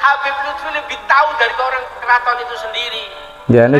Habib Lutfi lebih tahu dari orang keraton itu sendiri. Ya, ini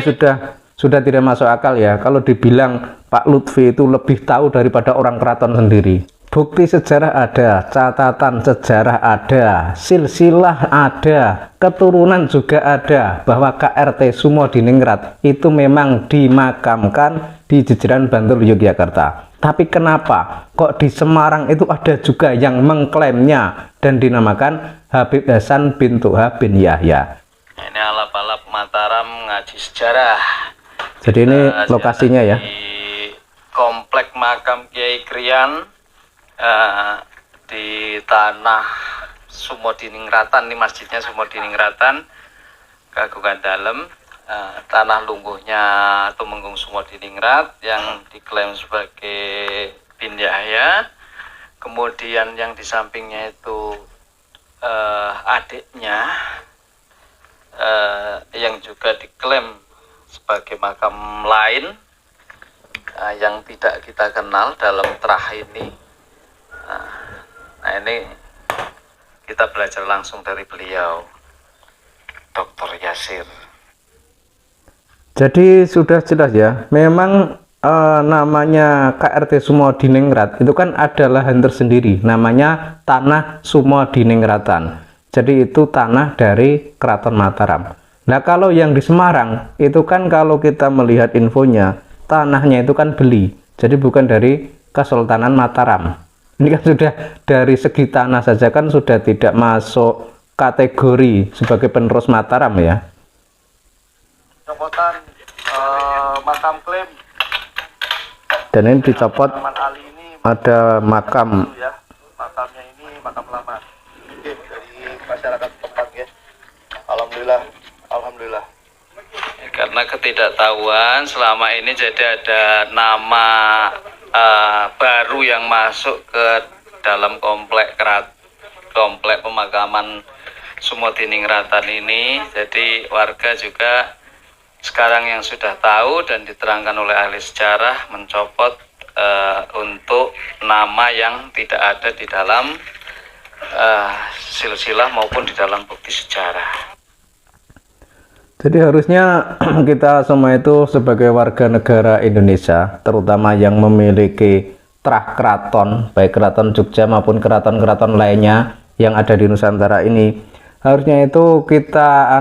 sudah tidak masuk akal ya kalau dibilang Pak Lutfi itu lebih tahu daripada orang keraton sendiri. Bukti sejarah ada, catatan sejarah ada, silsilah ada, keturunan juga ada bahwa KRT Sumodiningrat itu memang dimakamkan di Jejeran Bantul, Yogyakarta. Tapi kenapa kok di Semarang itu ada juga yang mengklaimnya dan dinamakan Habib Hasan bin Toha bin Yahya? Ini alap-alap Mataram ngaji sejarah. Jadi ini lokasinya ya. Di komplek makam Kiai Krian di tanah Sumodiningrat, ini masjidnya Sumodiningrat, Kagungan Dalem, tanah lungguhnya Tumenggung Sumodiningrat yang diklaim sebagai bin Yahya. Kemudian yang di sampingnya itu adiknya yang juga diklaim sebagai makam lain yang tidak kita kenal dalam terah ini. Nah, ini kita belajar langsung dari beliau, Dr. Yasir. Jadi sudah jelas ya, memang namanya KRT Sumodiningrat itu kan ada lahan tersendiri, namanya Tanah Sumodiningrat. Jadi itu tanah dari Keraton Mataram. Nah, kalau yang di Semarang itu kan kalau kita melihat infonya, tanahnya itu kan beli, jadi bukan dari Kesultanan Mataram. Ini kan sudah dari segi tanah saja kan sudah tidak masuk kategori sebagai penerus Mataram ya. Copotan makam klaim. Dan ini dicopot, Ali ini ada makam. ya. Makamnya ini makam lama. Oke, dari masyarakat tempat ya. Alhamdulillah, alhamdulillah. Karena ketidaktahuan selama ini jadi ada nama baru yang masuk ke dalam komplek pemakaman Sumodiningrat ini. Jadi warga juga sekarang yang sudah tahu dan diterangkan oleh ahli sejarah mencopot untuk nama yang tidak ada di dalam silsilah maupun di dalam bukti sejarah. Jadi harusnya kita semua itu sebagai warga negara Indonesia, terutama yang memiliki terah keraton, baik keraton Jogja maupun keraton-keraton lainnya yang ada di Nusantara ini, harusnya itu kita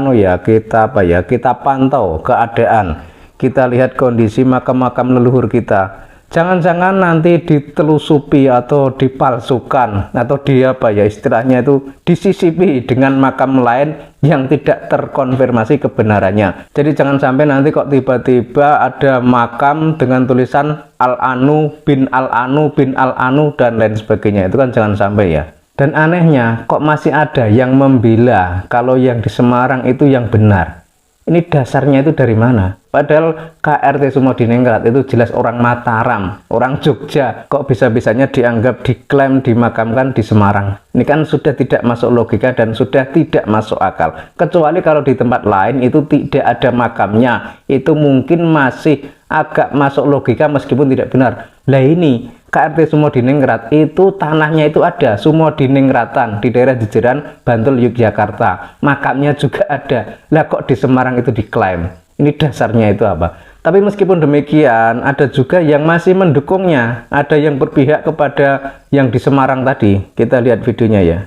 kita pantau keadaan, kita lihat kondisi makam-makam leluhur kita. Jangan-jangan nanti ditelusupi atau dipalsukan atau istilahnya itu disisipi dengan makam lain yang tidak terkonfirmasi kebenarannya. Jadi jangan sampai nanti kok tiba-tiba ada makam dengan tulisan Al-Anu bin Al-Anu bin Al-Anu dan lain sebagainya. Itu kan jangan sampai ya. Dan anehnya kok masih ada yang membela kalau yang di Semarang itu yang benar. Ini dasarnya itu dari mana? Padahal KRT Sumodiningrat itu jelas orang Mataram, orang Jogja. Kok bisa-bisanya dianggap, diklaim, dimakamkan di Semarang? Ini kan sudah tidak masuk logika dan sudah tidak masuk akal. Kecuali kalau di tempat lain itu tidak ada makamnya. Itu mungkin masih agak masuk logika meskipun tidak benar. Lah ini KRT Sumodiningrat itu tanahnya itu ada, Sumodiningrat di daerah Jejeran Bantul, Yogyakarta. Makamnya juga ada. Lah kok di Semarang itu diklaim? Ini dasarnya itu apa? Tapi meskipun demikian, ada juga yang masih mendukungnya. Ada yang berpihak kepada yang di Semarang tadi. Kita lihat videonya ya.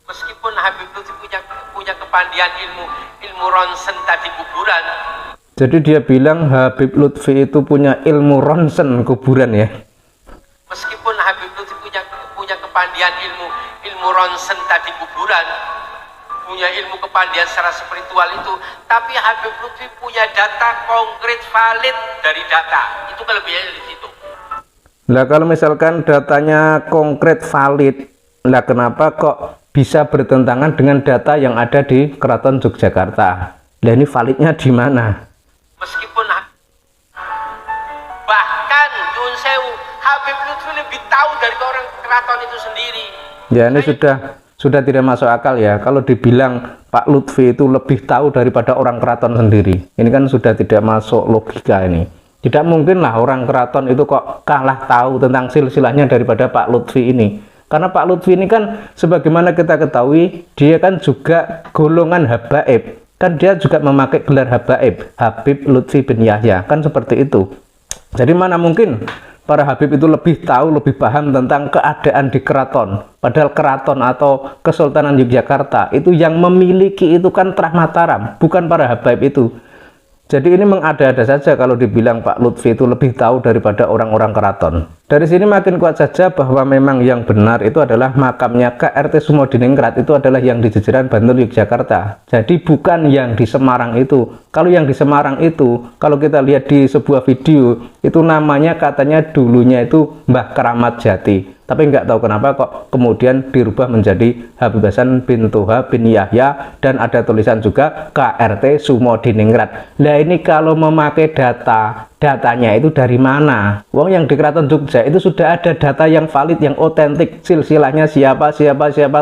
Meskipun Habib Lutfi punya kepandian ilmu ronsen tadi kuburan. Jadi dia bilang Habib Lutfi itu punya ilmu ronsen kuburan ya. Meskipun Habib Lutfi punya kepandian ilmu ronsen tadi kuburan, punya ilmu kepandian secara spiritual itu, tapi Habib Lutfi punya data konkret valid dari data. Itu kelebihannya di situ. Nah, kalau misalkan datanya konkret valid, nah kenapa kok bisa bertentangan dengan data yang ada di Keraton Yogyakarta? Nah, ini validnya di mana? Meskipun bahkan Yun Sewu, Habib Lutfi lebih tahu dari orang keraton itu sendiri. Ya, ini sudah tidak masuk akal ya kalau dibilang Pak Lutfi itu lebih tahu daripada orang keraton sendiri. Ini kan sudah tidak masuk logika ini. Tidak mungkin lah orang keraton itu kok kalah tahu tentang silsilahnya daripada Pak Lutfi ini. Karena Pak Lutfi ini kan sebagaimana kita ketahui, dia kan juga golongan habaib. Kan dia juga memakai gelar habaib, Habib Lutfi bin Yahya, kan seperti itu. Jadi mana mungkin para Habib itu lebih tahu, lebih paham tentang keadaan di keraton. Padahal keraton atau Kesultanan Yogyakarta itu yang memiliki itu kan Trah Mataram, bukan para Habaib itu. Jadi ini mengada-ada saja kalau dibilang Pak Lutfi itu lebih tahu daripada orang-orang keraton. Dari sini makin kuat saja bahwa memang yang benar itu adalah makamnya KRT Sumodiningrat itu adalah yang di jajaran Bantul Yogyakarta. Jadi bukan yang di Semarang itu. Kalau yang di Semarang itu, kalau kita lihat di sebuah video, itu namanya katanya dulunya itu Mbah Keramat Jati. Tapi nggak tahu kenapa kok kemudian dirubah menjadi Habib Hasan bin Toha bin Yahya, dan ada tulisan juga KRT Sumodiningrat. Nah ini kalau memakai datanya itu dari mana? Wong yang di Keraton Jogja itu sudah ada data yang valid, yang otentik, silsilahnya siapa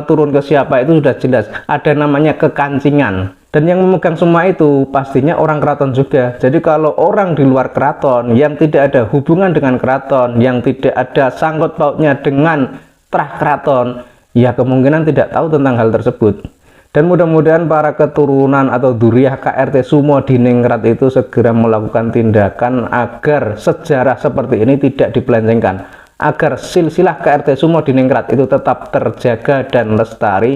turun ke siapa itu sudah jelas. Ada namanya kekancingan. Dan yang memegang semua itu pastinya orang keraton juga. Jadi kalau orang di luar keraton yang tidak ada hubungan dengan keraton, yang tidak ada sangkut pautnya dengan trah keraton, ya kemungkinan tidak tahu tentang hal tersebut. Dan mudah-mudahan para keturunan atau duriah KRT Sumodiningrat itu segera melakukan tindakan agar sejarah seperti ini tidak dipelencengkan, agar silsilah KRT Sumodiningrat itu tetap terjaga dan lestari.